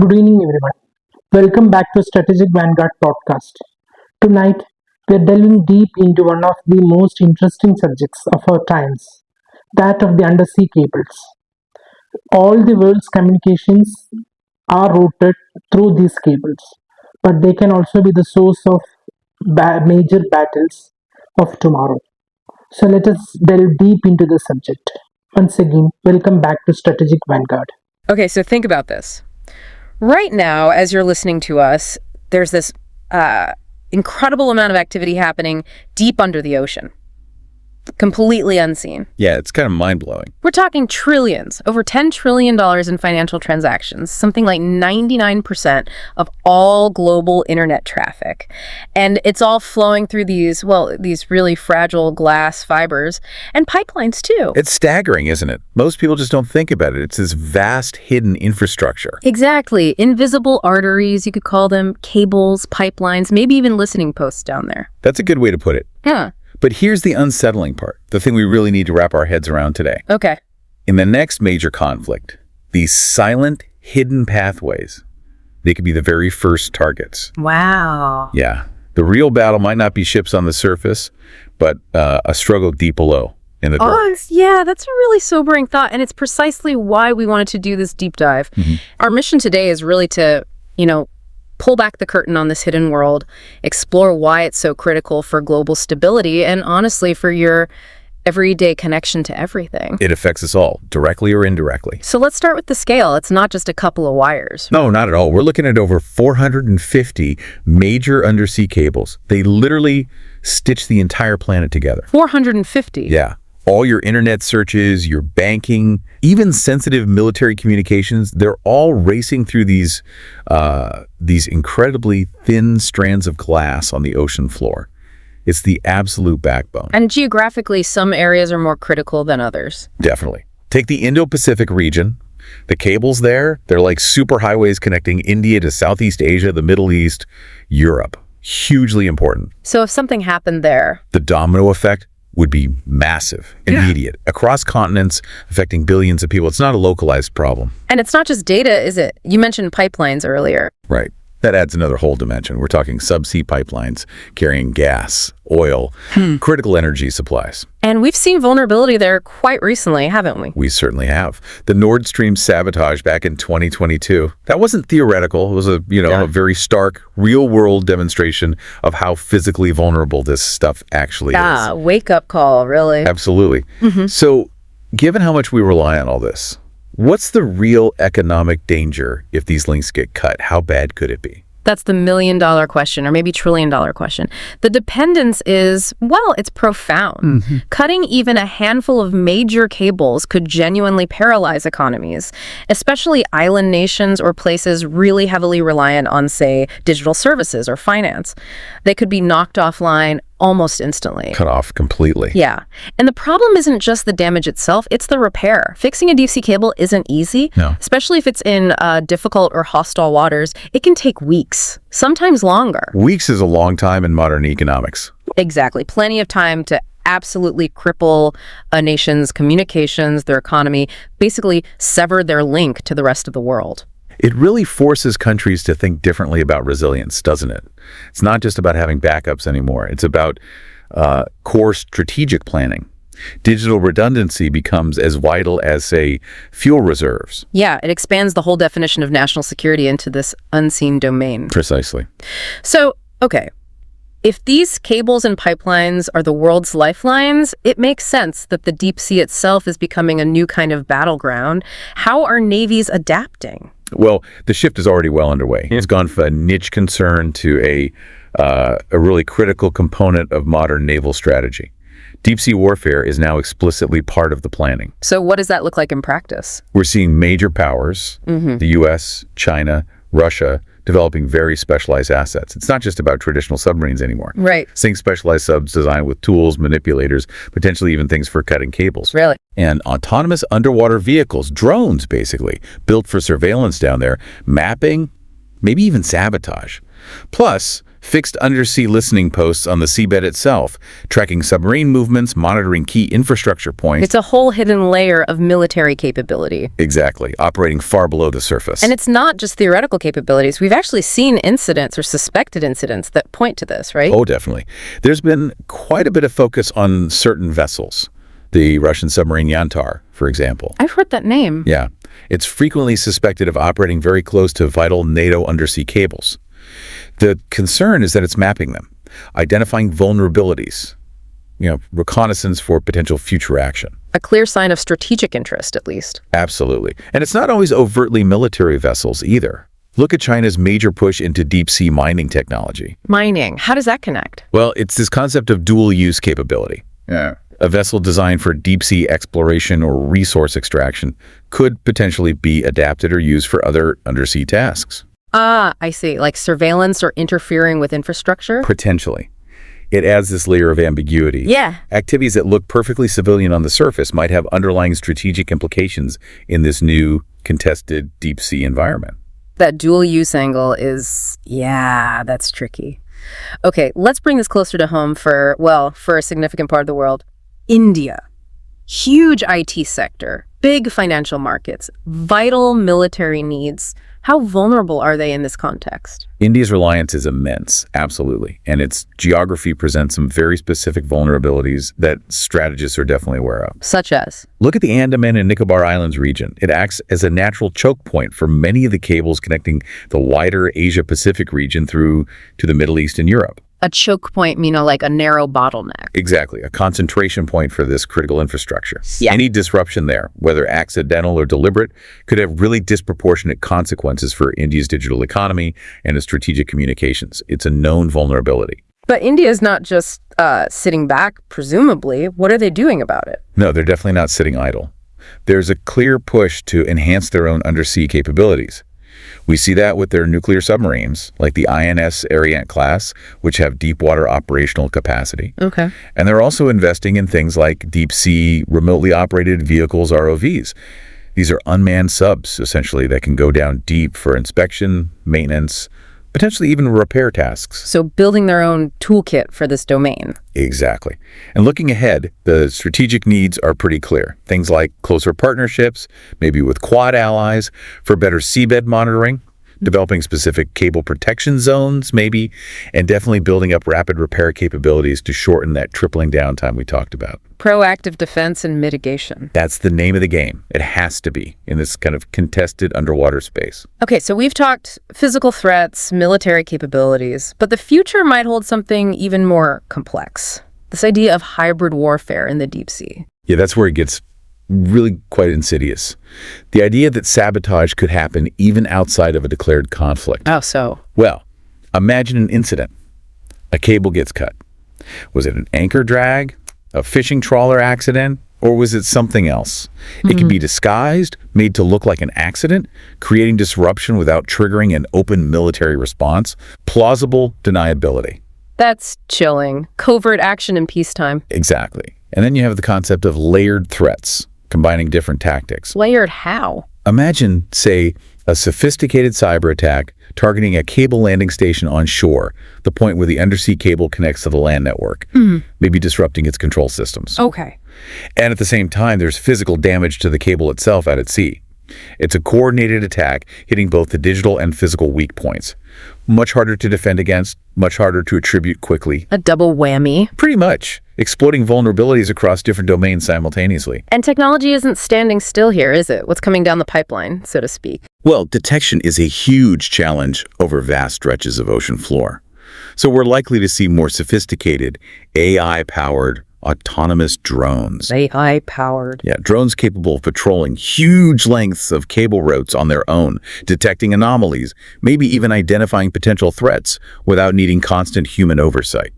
Good evening, everyone. Welcome back to Strategic Vanguard podcast. Tonight, we're delving deep into one of the most interesting subjects of our times, that of the undersea cables. All the world's communications are routed through these cables, but they can also be the source of major battles of tomorrow. So let us delve deep into the subject. Once again, welcome back to Strategic Vanguard. Okay, so think about this. Right now, as you're listening to us, there's this incredible amount of activity happening deep under the ocean, completely unseen. Yeah, it's kind of mind-blowing. We're talking trillions, over $10 trillion in financial transactions, something like 99% of all global internet traffic. And it's all flowing through these really fragile glass fibers and pipelines too. It's staggering, isn't it? Most people just don't think about it. It's this vast hidden infrastructure. Exactly. Invisible arteries, you could call them, cables, pipelines, maybe even listening posts down there. That's a good way to put it. Yeah. But here's the unsettling part, the thing we really need to wrap our heads around today. Okay. In the next major conflict, these silent, hidden pathways, they could be the very first targets. Wow. Yeah. The real battle might not be ships on the surface, but a struggle deep below in the dark. Yeah, that's a really sobering thought, and it's precisely why we wanted to do this deep dive. Mm-hmm. Our mission today is really to, pull back the curtain on this hidden world, explore why it's so critical for global stability, and honestly, for your everyday connection to everything. It affects us all, directly or indirectly. So let's start with the scale. It's not just a couple of wires. No, not at all. We're looking at over 450 major undersea cables. They literally stitch the entire planet together. 450? Yeah. All your internet searches, your banking, even sensitive military communications, they're all racing through these incredibly thin strands of glass on the ocean floor. It's the absolute backbone. And geographically, some areas are more critical than others. Definitely. Take the Indo-Pacific region. The cables there, they're like superhighways connecting India to Southeast Asia, the Middle East, Europe. Hugely important. So if something happened there, the domino effect would be massive, immediate, across continents, affecting billions of people. It's not a localized problem. And it's not just data, is it? You mentioned pipelines earlier. Right. That adds another whole dimension. We're talking subsea pipelines carrying gas, oil, critical energy supplies. And we've seen vulnerability there quite recently, haven't we? We certainly have. The Nord Stream sabotage back in 2022, that wasn't theoretical. It was a very stark, real-world demonstration of how physically vulnerable this stuff actually is. Wake-up call, really. Absolutely. Mm-hmm. So, given how much we rely on all this, what's the real economic danger if these links get cut? How bad could it be? That's the million-dollar question, or maybe trillion-dollar question. The dependence is, it's profound. Mm-hmm. Cutting even a handful of major cables could genuinely paralyze economies, especially island nations or places really heavily reliant on, say, digital services or finance. They could be knocked offline almost instantly. Cut off completely. Yeah. And the problem isn't just the damage itself, it's the repair. Fixing a deep sea cable isn't easy, especially if it's in difficult or hostile waters. It can take weeks, sometimes longer. Weeks is a long time in modern economics. Exactly. Plenty of time to absolutely cripple a nation's communications, their economy, basically sever their link to the rest of the world. It really forces countries to think differently about resilience, doesn't it? It's not just about having backups anymore. It's about core strategic planning. Digital redundancy becomes as vital as, say, fuel reserves. Yeah, it expands the whole definition of national security into this unseen domain. Precisely. So, okay, if these cables and pipelines are the world's lifelines, it makes sense that the deep sea itself is becoming a new kind of battleground. How are navies adapting? Well, the shift is already well underway. It's gone from a niche concern to a really critical component of modern naval strategy. Deep sea warfare is now explicitly part of the planning. So what does that look like in practice? We're seeing major powers, the U.S., China, Russia, developing very specialized assets. It's not just about traditional submarines anymore. Right. Seeing specialized subs designed with tools, manipulators, potentially even things for cutting cables. Really? And autonomous underwater vehicles, drones basically, built for surveillance down there, mapping, maybe even sabotage. Plus, Fixed undersea listening posts on the seabed itself, tracking submarine movements, monitoring key infrastructure points. It's a whole hidden layer of military capability. Exactly, operating far below the surface. And it's not just theoretical capabilities. We've actually seen incidents or suspected incidents that point to this, right? Oh, definitely. There's been quite a bit of focus on certain vessels. The Russian submarine Yantar, for example. I've heard that name. Yeah. It's frequently suspected of operating very close to vital NATO undersea cables. The concern is that it's mapping them, identifying vulnerabilities, reconnaissance for potential future action. A clear sign of strategic interest, at least. Absolutely. And it's not always overtly military vessels either. Look at China's major push into deep-sea mining technology. Mining. How does that connect? Well, it's this concept of dual-use capability. Yeah. A vessel designed for deep-sea exploration or resource extraction could potentially be adapted or used for other undersea tasks. Ah, I see. Like surveillance or interfering with infrastructure? Potentially. It adds this layer of ambiguity. Yeah. Activities that look perfectly civilian on the surface might have underlying strategic implications in this new, contested deep-sea environment. That dual-use angle is, that's tricky. Okay, let's bring this closer to home for a significant part of the world. India. Huge IT sector, big financial markets, vital military needs. How vulnerable are they in this context? India's reliance is immense, absolutely. And its geography presents some very specific vulnerabilities that strategists are definitely aware of. Such as? Look at the Andaman and Nicobar Islands region. It acts as a natural choke point for many of the cables connecting the wider Asia-Pacific region through to the Middle East and Europe. A choke point, like a narrow bottleneck. Exactly, a concentration point for this critical infrastructure. Yeah. Any disruption there, whether accidental or deliberate, could have really disproportionate consequences for India's digital economy and its strategic communications. It's a known vulnerability. But India is not just sitting back, presumably. What are they doing about it? No, they're definitely not sitting idle. There's a clear push to enhance their own undersea capabilities. We see that with their nuclear submarines, like the INS Ariane class, which have deep water operational capacity. Okay. And they're also investing in things like deep-sea remotely operated vehicles, ROVs. These are unmanned subs, essentially, that can go down deep for inspection, maintenance, potentially even repair tasks. So building their own toolkit for this domain. Exactly. And looking ahead, the strategic needs are pretty clear. Things like closer partnerships, maybe with Quad allies, for better seabed monitoring, developing specific cable protection zones, maybe, and definitely building up rapid repair capabilities to shorten that tripling downtime we talked about. Proactive defense and mitigation. That's the name of the game. It has to be in this kind of contested underwater space. Okay, so we've talked physical threats, military capabilities, but the future might hold something even more complex. This idea of hybrid warfare in the deep sea. Yeah, that's where it gets really quite insidious. The idea that sabotage could happen even outside of a declared conflict. Oh, so? Well, imagine an incident. A cable gets cut. Was it an anchor drag, a fishing trawler accident, or was it something else? It can be disguised, made to look like an accident, creating disruption without triggering an open military response. Plausible deniability. That's chilling. Covert action in peacetime. Exactly. And then you have the concept of layered threats, combining different tactics. Layered how? Imagine, say, a sophisticated cyber attack targeting a cable landing station on shore, the point where the undersea cable connects to the land network, maybe disrupting its control systems. Okay. And at the same time, there's physical damage to the cable itself out at sea. It's a coordinated attack hitting both the digital and physical weak points. Much harder to defend against, much harder to attribute quickly. A double whammy. Pretty much. Exploiting vulnerabilities across different domains simultaneously. And technology isn't standing still here, is it? What's coming down the pipeline, so to speak? Well, detection is a huge challenge over vast stretches of ocean floor. So we're likely to see more sophisticated, AI-powered, autonomous drones. AI-powered. Yeah, drones capable of patrolling huge lengths of cable routes on their own, detecting anomalies, maybe even identifying potential threats without needing constant human oversight,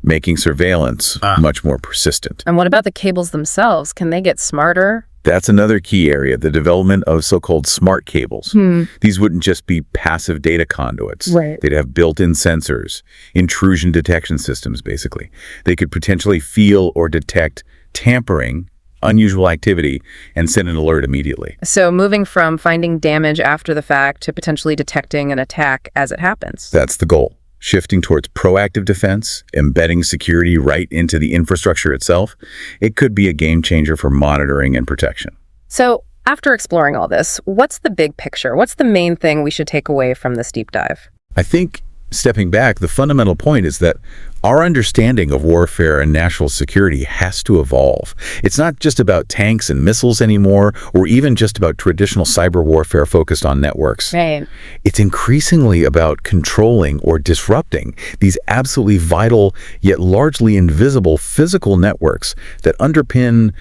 making surveillance much more persistent. And what about the cables themselves? Can they get smarter? That's another key area, the development of so-called smart cables. These wouldn't just be passive data conduits. Right. They'd have built-in sensors, intrusion detection systems, basically. They could potentially feel or detect tampering, unusual activity, and send an alert immediately. So moving from finding damage after the fact to potentially detecting an attack as it happens. That's the goal. shifting towards proactive defense, embedding security right into the infrastructure itself, it could be a game changer for monitoring and protection. So, after exploring all this, what's the big picture? What's the main thing we should take away from this deep dive? I think, stepping back, the fundamental point is that our understanding of warfare and national security has to evolve. It's not just about tanks and missiles anymore, or even just about traditional cyber warfare focused on networks. Right. It's increasingly about controlling or disrupting these absolutely vital, yet largely invisible physical networks that underpin,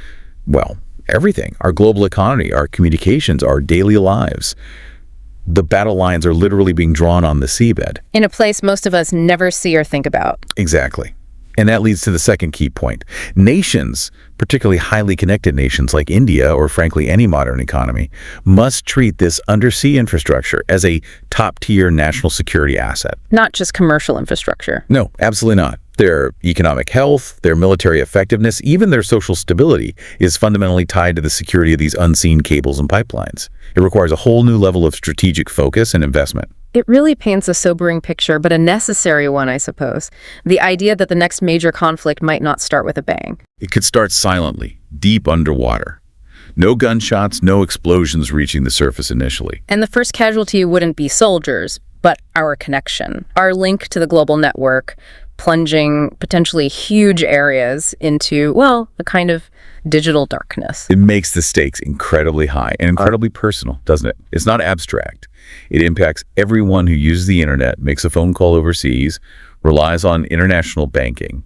well, everything. Our global economy, our communications, our daily lives. The battle lines are literally being drawn on the seabed. In a place most of us never see or think about. Exactly. And that leads to the second key point. Nations, particularly highly connected nations like India or frankly any modern economy, must treat this undersea infrastructure as a top-tier national security asset. Not just commercial infrastructure. No, absolutely not. Their economic health, their military effectiveness, even their social stability is fundamentally tied to the security of these unseen cables and pipelines. It requires a whole new level of strategic focus and investment. It really paints a sobering picture, but a necessary one, I suppose. The idea that the next major conflict might not start with a bang. It could start silently, deep underwater. No gunshots, no explosions reaching the surface initially. And the first casualty wouldn't be soldiers, but our connection, our link to the global network, plunging potentially huge areas into, well, a kind of digital darkness. It makes the stakes incredibly high and incredibly personal, doesn't it? It's not abstract. It impacts everyone who uses the internet, makes a phone call overseas, relies on international banking,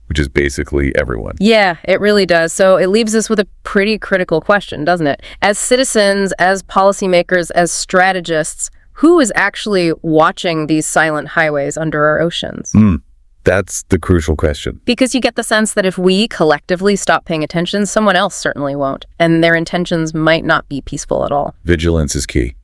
which is basically everyone. Yeah, it really does. So it leaves us with a pretty critical question, doesn't it? As citizens, as policymakers, as strategists, who is actually watching these silent highways under our oceans? That's the crucial question. Because you get the sense that if we collectively stop paying attention, someone else certainly won't. And their intentions might not be peaceful at all. Vigilance is key.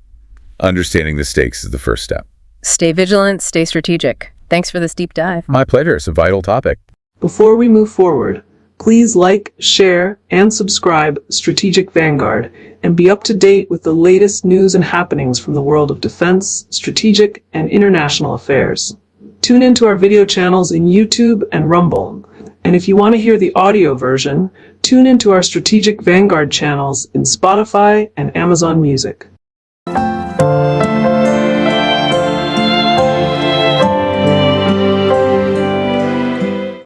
Understanding the stakes is the first step. Stay vigilant, stay strategic. Thanks for this deep dive. My pleasure. It's a vital topic. Before we move forward, please like, share, and subscribe Strategic Vanguard and be up to date with the latest news and happenings from the world of defense, strategic, and international affairs. Tune into our video channels in YouTube and Rumble. And if you want to hear the audio version, tune into our Strategic Vanguard channels in Spotify and Amazon Music.